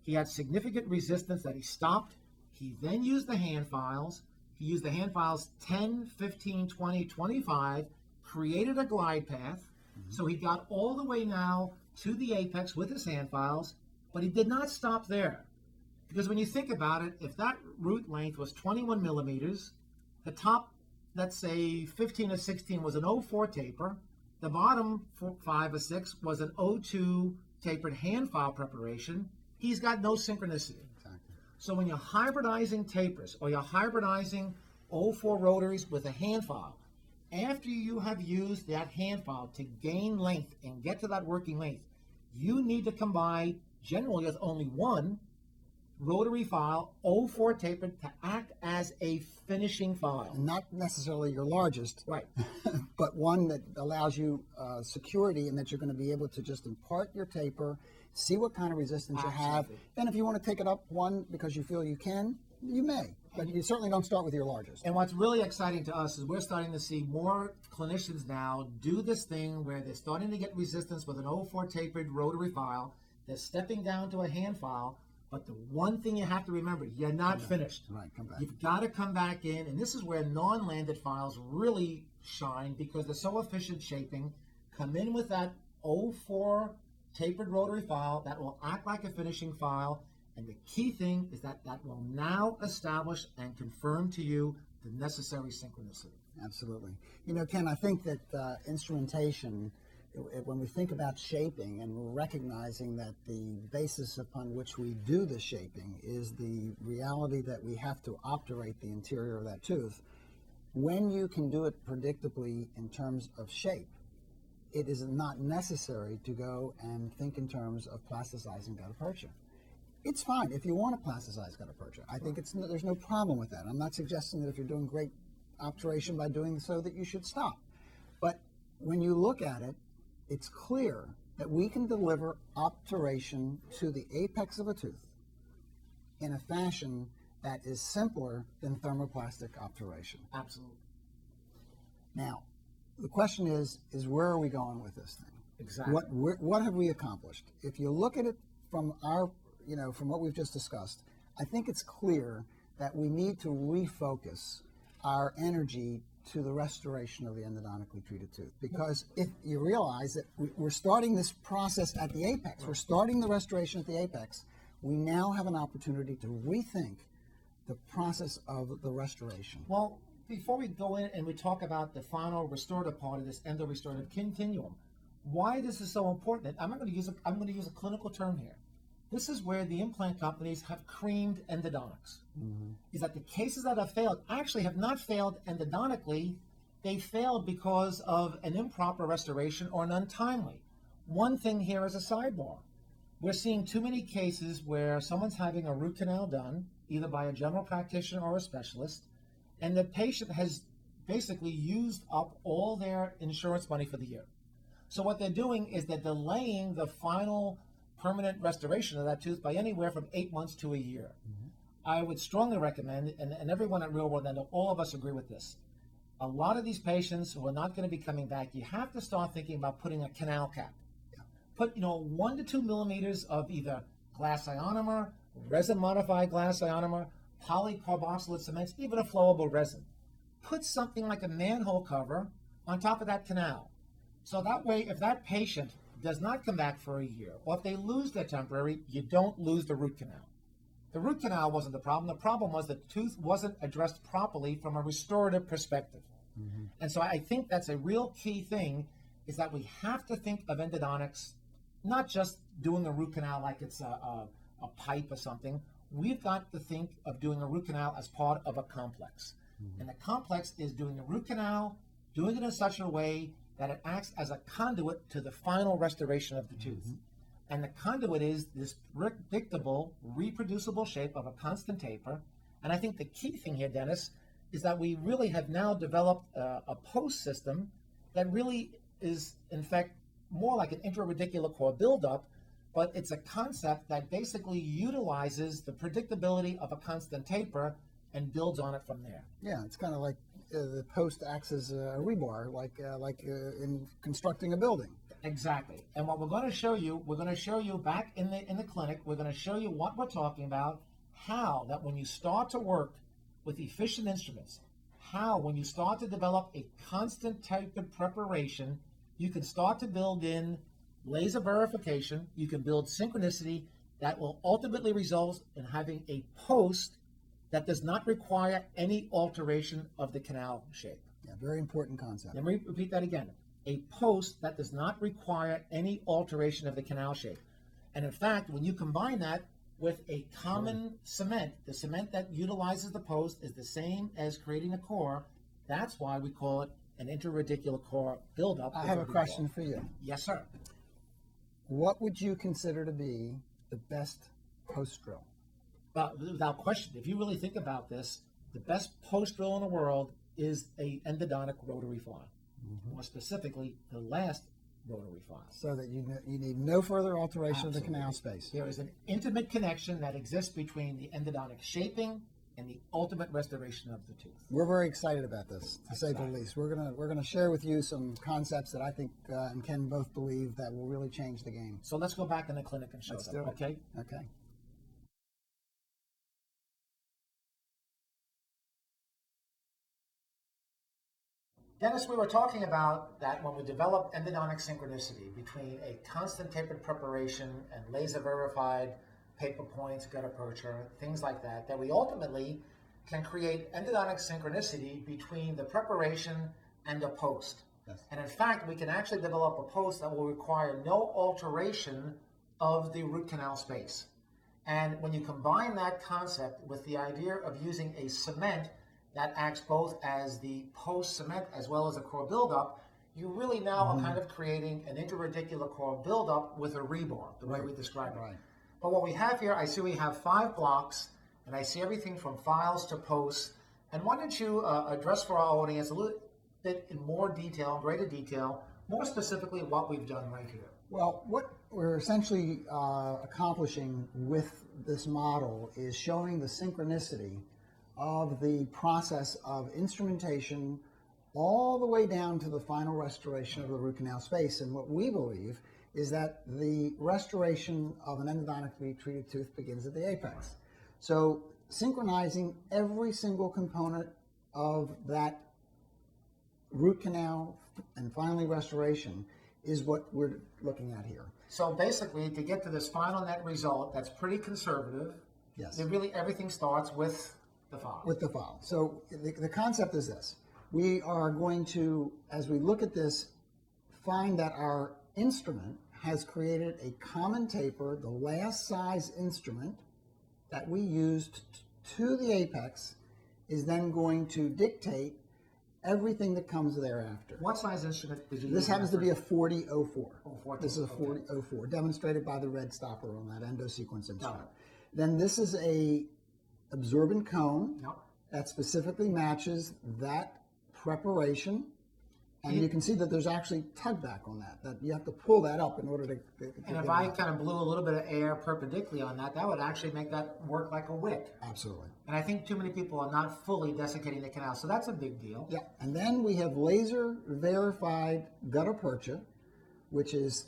He had significant resistance that he stopped. He then used the hand files. He used the hand files 10, 15, 20, 25, created a glide path. So he got all the way now to the apex with his hand files, but he did not stop there. Because when you think about it, if that root length was 21 millimeters, the top, let's say 15 or 16 was an O4 taper, The bottom 5 or 6 was an O2 tapered hand file preparation. He's got no synchronicity. Exactly. So when you're hybridizing tapers or you're hybridizing O4 rotaries with a hand file, after you have used that hand file to gain length and get to that working length, you need to combine generally with only one rotary file, O4 tapered, to act as a finishing file. Not necessarily your largest, Right. but one that allows you security, and that you're going to be able to just impart your taper, see what kind of resistance you have. Absolutely. Then if you want to take it up one because you feel you can, you may. But you certainly don't start with your largest. And what's really exciting to us is we're starting to see more clinicians now do this thing where they're starting to get resistance with an O4 tapered rotary file. They're stepping down to a hand file. But the one thing you have to remember, you're not finished. Right, come back. You've got to come back in, and this is where non-landed files really shine because they're so efficient shaping. Come in with that O4 tapered rotary file that will act like a finishing file, and the key thing is that that will now establish and confirm to you the necessary synchronicity. Absolutely. You know, Ken, I think that instrumentation, when we think about shaping and recognizing that the basis upon which we do the shaping is the reality that we have to obturate the interior of that tooth, when you can do it predictably in terms of shape, it is not necessary to go and think in terms of plasticizing gutta percha. It's fine if you want to plasticize gutta percha. I think there's no problem with that. I'm not suggesting that if you're doing great obturation by doing so that you should stop. But when you look at it, it's clear that we can deliver obturation to the apex of a tooth in a fashion that is simpler than thermoplastic obturation. Absolutely. Now, the question is where are we going with this thing? Exactly. What have we accomplished? If you look at it from from what we've just discussed, I think it's clear that we need to refocus our energy to the restoration of the endodontically treated tooth. Because if you realize that we're starting this process at the apex, we're starting the restoration at the apex, we now have an opportunity to rethink the process of the restoration. Well, before we go in and we talk about the final restorative part of this endo-restorative continuum, why this is so important, I'm going to use a clinical term here. This is where the implant companies have creamed endodontics. Is that the cases that have failed actually have not failed endodontically, they failed because of an improper restoration or an untimely. One thing here is a sidebar. We're seeing too many cases where someone's having a root canal done, either by a general practitioner or a specialist, and the patient has basically used up all their insurance money for the year. So what they're doing is they're delaying the final permanent restoration of that tooth by anywhere from 8 months to a year. I would strongly recommend, and everyone at RealWorldEndo, all of us agree with this, a lot of these patients who are not going to be coming back, you have to start thinking about putting a canal cap. Put 1 to 2 millimeters of either glass ionomer, resin modified glass ionomer, polycarboxylate cements, even a flowable resin. Put something like a manhole cover on top of that canal. So that way, if that patient does not come back for a year, or if they lose their temporary, you don't lose the root canal. The root canal wasn't the problem. The problem was the tooth wasn't addressed properly from a restorative perspective. And so I think that's a real key thing, is that we have to think of endodontics, not just doing a root canal like it's a pipe or something. We've got to think of doing a root canal as part of a complex. And the complex is doing the root canal, doing it in such a way that it acts as a conduit to the final restoration of the tooth. And the conduit is this predictable, reproducible shape of a constant taper. And I think the key thing here, Dennis, is that we really have now developed a post system that really is, in fact, more like an intraradicular core buildup, but it's a concept that basically utilizes the predictability of a constant taper and builds on it from there. Yeah, it's kind of like the post acts as a rebar, like in constructing a building. Exactly. And what we're going to show you back in the clinic, we're going to show you what we're talking about, how that when you start to work with efficient instruments, how when you start to develop a constant type of preparation, you can start to build in laser verification, you can build synchronicity that will ultimately result in having a post that does not require any alteration of the canal shape. Yeah, very important concept. Let me repeat that again. a post that does not require any alteration of the canal shape. And in fact, when you combine that with a common cement, the cement that utilizes the post is the same as creating a core. That's why we call it an interradicular core buildup. I have a question for you. Yes, sir. What would you consider to be the best post drill? But without question, if you really think about this, the best post drill in the world is a endodontic rotary file. More specifically, the last rotary file. So that you need no further alteration of the canal space. There is an intimate connection that exists between the endodontic shaping and the ultimate restoration of the tooth. We're very excited about this, to say the least. We're gonna share with you some concepts that I think and Ken both believe that will really change the game. So let's go back in the clinic and show them, okay? Okay. Dennis, we were talking about that when we developed endodontic synchronicity between a constant tapered preparation and laser verified paper points, gutta percha, things like that, that we ultimately can create endodontic synchronicity between the preparation and the post. Yes. And in fact, we can actually develop a post that will require no alteration of the root canal space. And when you combine that concept with the idea of using a cement that acts both as the post cement as well as a core buildup, you really now are kind of creating an interradicular core buildup with a rebar, the way we described it. Right. But what we have here, I see we have 5 blocks, and I see everything from files to posts. And why don't you address for our audience a little bit in more detail, greater detail, more specifically what we've done right here. Well, what we're essentially accomplishing with this model is showing the synchronicity of the process of instrumentation all the way down to the final restoration of the root canal space. And what we believe is that the restoration of an endodontically treated tooth begins at the apex. So synchronizing every single component of that root canal and finally restoration is what we're looking at here. So basically, to get to this final net result, that's pretty conservative. Yes. Really, everything starts with the file. With the file. So the concept is this. We are going to, as we look at this, find that our instrument has created a common taper, the last size instrument that we used to the apex is then going to dictate everything that comes thereafter. What size instrument did you use? This happens to be a 4004. Oh, 40, This is a okay. 4004, demonstrated by the red stopper on that EndoSequence instrument. Got it. Then this is a absorbent cone Yep. that specifically matches that preparation. And you can see that there's actually tug back on that you have to pull that up in order to And if I kind of blew a little bit of air perpendicularly on that, that would actually make that work like a wick. Absolutely. And I think too many people are not fully desiccating the canal, so that's a big deal. Yeah, and then we have laser verified gutta percha, which has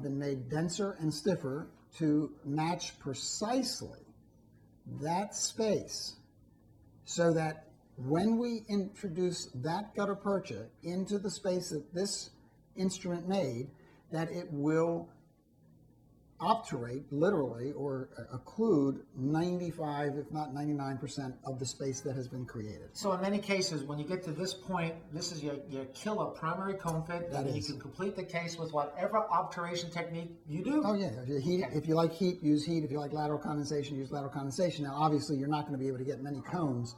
been made denser and stiffer to match precisely that space, so that when we introduce that gutta percha into the space that this instrument made, that it will obturate, literally, or occlude 95, if not 99% of the space that has been created. So in many cases, when you get to this point, this is your killer primary cone fit, and you can complete the case with whatever obturation technique you do. Oh yeah, if you like heat, use heat. If you like lateral condensation, use lateral condensation. Now, obviously, you're not going to be able to get many cones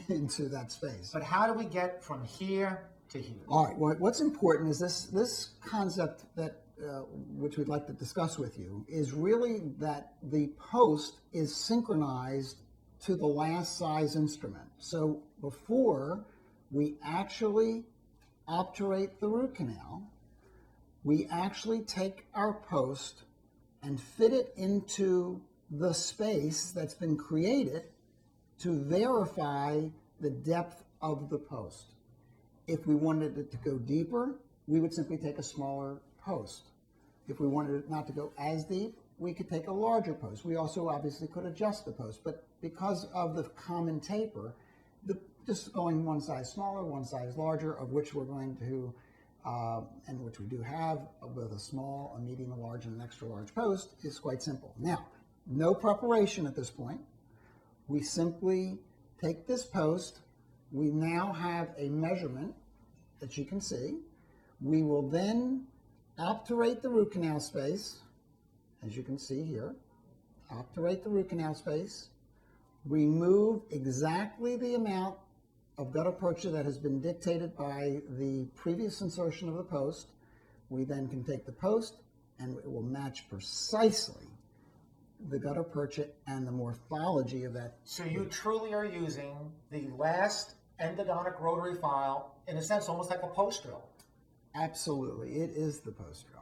into that space. But how do we get from here to here? All right, well, what's important is this concept that which we'd like to discuss with you is really that the post is synchronized to the last size instrument. So before we actually obturate the root canal, we actually take our post and fit it into the space that's been created to verify the depth of the post. If we wanted it to go deeper, we would simply take a smaller post. If we wanted it not to go as deep, we could take a larger post. We also obviously could adjust the post, but because of the common taper, just going one size smaller, one size larger, of which we're going to, and which we do have, with a small, a medium, a large, and an extra large post, is quite simple. Now, no preparation at this point. We simply take this post. We now have a measurement that you can see. We will then obturate the root canal space, as you can see here. Obturate the root canal space, remove exactly the amount of gut aperture that has been dictated by the previous insertion of the post. We then can take the post and it will match precisely the gut aperture and the morphology of that. So you truly are using the last endodontic rotary file, in a sense, almost like a post drill. Absolutely, it is the post drill.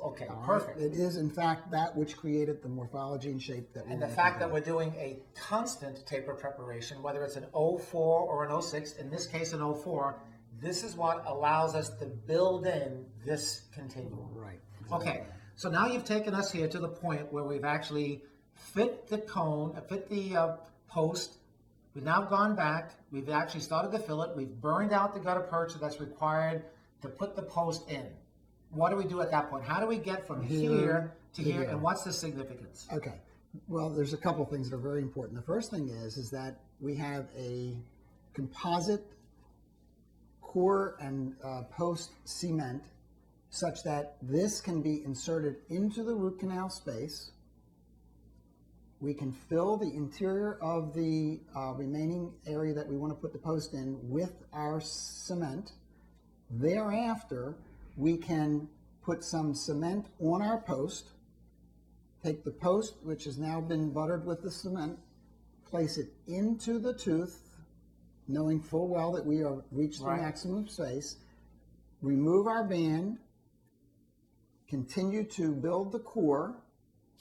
Okay, perfect. It is, in fact, that which created the morphology and shape that we And the fact that we're doing a constant taper preparation, whether it's an 04 or an 06, in this case an 04, this is what allows us to build in this continuum. Right. Okay, so now you've taken us here to the point where we've actually fit the cone, fit the post. We've now gone back. We've actually started to fill it. We've burned out the gut aperture that's required to put the post in. What do we do at that point? How do we get from here to here, and what's the significance? Okay. Well, there's a couple of things that are very important. The first thing is that we have a composite core and post cement such that this can be inserted into the root canal space. We can fill the interior of the remaining area that we want to put the post in with our cement. Thereafter, we can put some cement on our post, take the post, which has now been buttered with the cement, place it into the tooth, knowing full well that we have reached the maximum space, remove our band, continue to build the core.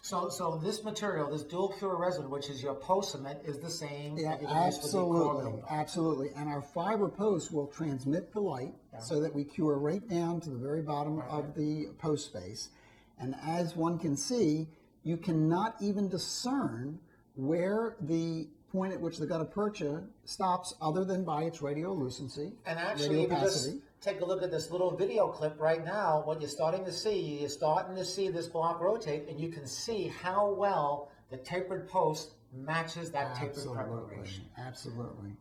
So this material, this dual cure resin, which is your post cement, is the same. Yeah, that you're gonna use for the core absolutely, buildup. absolutely. And our fiber post will transmit the light so that we cure right down to the very bottom of the post space. And as one can see, you cannot even discern where the point at which the gutta percha stops other than by its radiolucency. And actually, if you just take a look at this little video clip right now, what you're starting to see this block rotate, and you can see how well the tapered post matches that tapered preparation. Absolutely.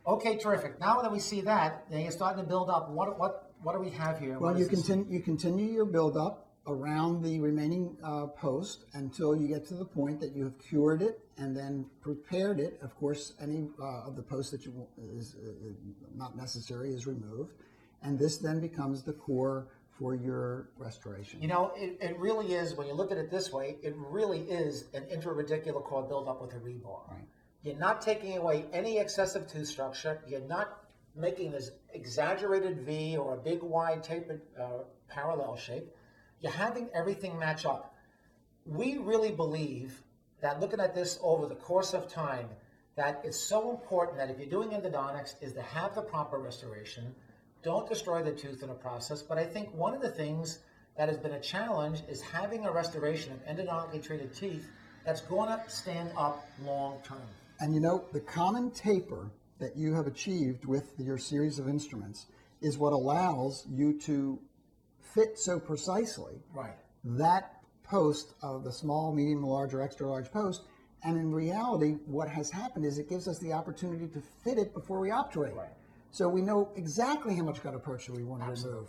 Okay, terrific. Now that we see that, then you're starting to build up. What do we have here? Well, you continue your build up around the remaining post until you get to the point that you have cured it and then prepared it. Of course, any of the post that is not necessary is removed, and this then becomes the core for your restoration. You know, it really is, when you look at it this way, it really is an intraradicular core buildup with a rebar. Right. You're not taking away any excessive tooth structure. You're not making this exaggerated V or a big wide tapered parallel shape. You're having everything match up. We really believe that, looking at this over the course of time, that it's so important that if you're doing endodontics is to have the proper restoration. Don't destroy the tooth in the process. But I think one of the things that has been a challenge is having a restoration of endodontically treated teeth that's going to stand up long term. And you know, the common taper that you have achieved with your series of instruments is what allows you to fit so precisely that post of the small, medium, large, or extra large post. And in reality, what has happened is it gives us the opportunity to fit it before we obturate. So we know exactly how much gutta percha we want to remove.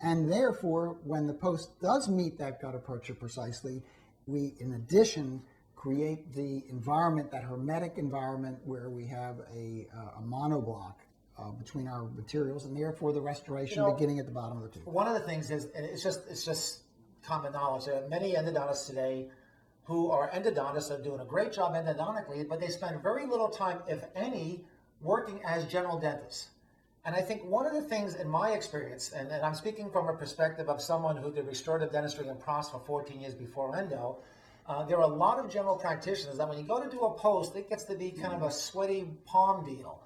And therefore, when the post does meet that gutta percha precisely, we, in addition, create the environment, that hermetic environment where we have a monoblock between our materials, and therefore the restoration beginning at the bottom of the tooth. One of the things is, and it's just common knowledge, there are many endodontists today who are endodontists are doing a great job endodontically, but they spend very little time, if any, working as general dentists. And I think one of the things in my experience, and I'm speaking from a perspective of someone who did restorative dentistry and pros for 14 years before endo, there are a lot of general practitioners that when you go to do a post, it gets to be kind of a sweaty palm deal.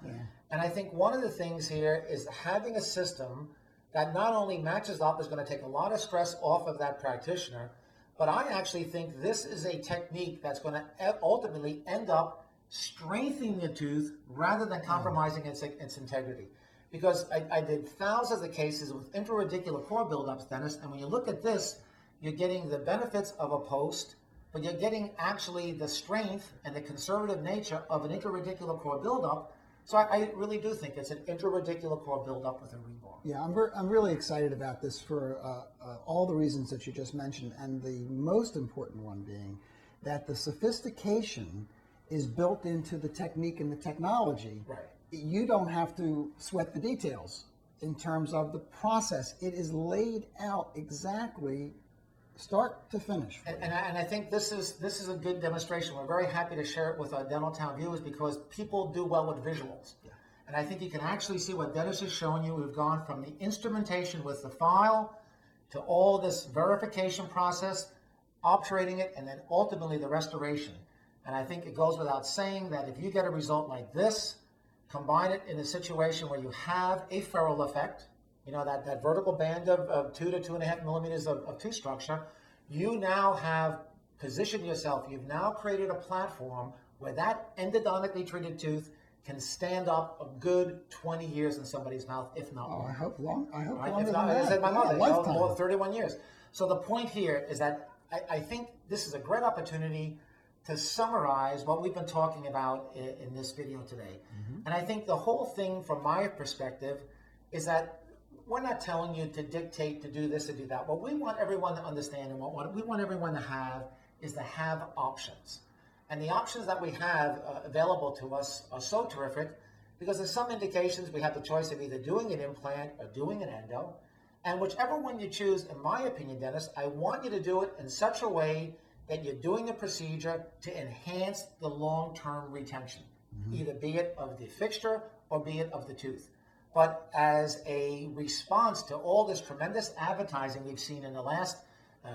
And I think one of the things here is having a system that not only matches up, is going to take a lot of stress off of that practitioner, but I actually think this is a technique that's going to ultimately end up strengthening the tooth rather than compromising its integrity. Because I did thousands of cases with intraradicular core buildups, Dennis, and when you look at this, you're getting the benefits of a post, but you're getting actually the strength and the conservative nature of an intraradicular core buildup, So I really do think it's an intraradicular core buildup with a rebar. Yeah, I'm really excited about this for all the reasons that you just mentioned, and the most important one being that the sophistication is built into the technique and the technology. Right. You don't have to sweat the details in terms of the process. It is laid out exactly start to finish. And I think this is a good demonstration. We're very happy to share it with our Dental Town viewers because people do well with visuals. Yeah. And I think you can actually see what Dennis is showing you. We've gone from the instrumentation with the file to all this verification process, obturating it, and then ultimately the restoration. And I think it goes without saying that if you get a result like this, combine it in a situation where you have a ferrule effect, you know, that vertical band of 2 to 2.5 millimeters of tooth structure, you now have positioned yourself, you've now created a platform where that endodontically treated tooth can stand up a good 20 years in somebody's mouth, if not more. I hope longer If than not, that. as I said, my mother, Lifetime. more than 31 years. So the point here is that I think this is a great opportunity to summarize what we've been talking about in this video today. Mm-hmm. And I think the whole thing from my perspective is that we're not telling you to dictate to do this or do that. What we want everyone to understand and what we want everyone to have is to have options. And the options that we have available to us are so terrific because there's some indications we have the choice of either doing an implant or doing an endo. And whichever one you choose, in my opinion, Dennis, I want you to do it in such a way that you're doing the procedure to enhance the long-term retention, either be it of the fixture or be it of the tooth. But as a response to all this tremendous advertising we've seen in the last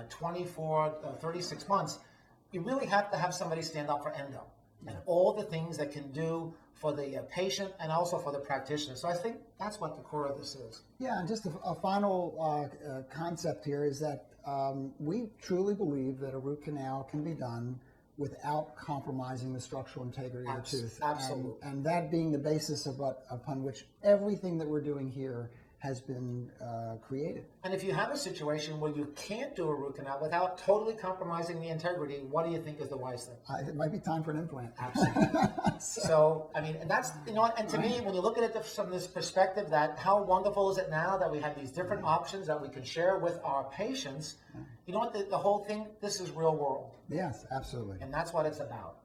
36 months, you really have to have somebody stand up for endo and all the things that can do for the patient and also for the practitioner. So I think that's what the core of this is. Yeah, and just a final concept here is that we truly believe that a root canal can be done without compromising the structural integrity of the tooth. Absolutely. And that being the basis of upon which everything that we're doing here has been created. And if you have a situation where you can't do a root canal without totally compromising the integrity, what do you think is the wise thing? It might be time for an implant. Absolutely. So, I mean, and that's, you know, and to me, when you look at it from this perspective, that how wonderful is it now that we have these different options that we can share with our patients, you know what, the whole thing, this is real world. Yes, absolutely. And that's what it's about.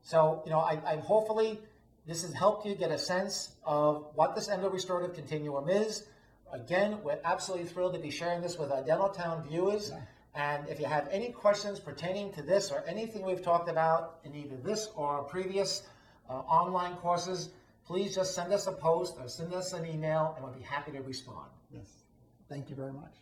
So, you know, I hopefully this has helped you get a sense of what this Endo-Restorative Continuum is. Again, we're absolutely thrilled to be sharing this with our Dental Town viewers. Yeah. And if you have any questions pertaining to this or anything we've talked about in either this or our previous online courses, please just send us a post or send us an email and we'll be happy to respond. Yes. Thank you very much.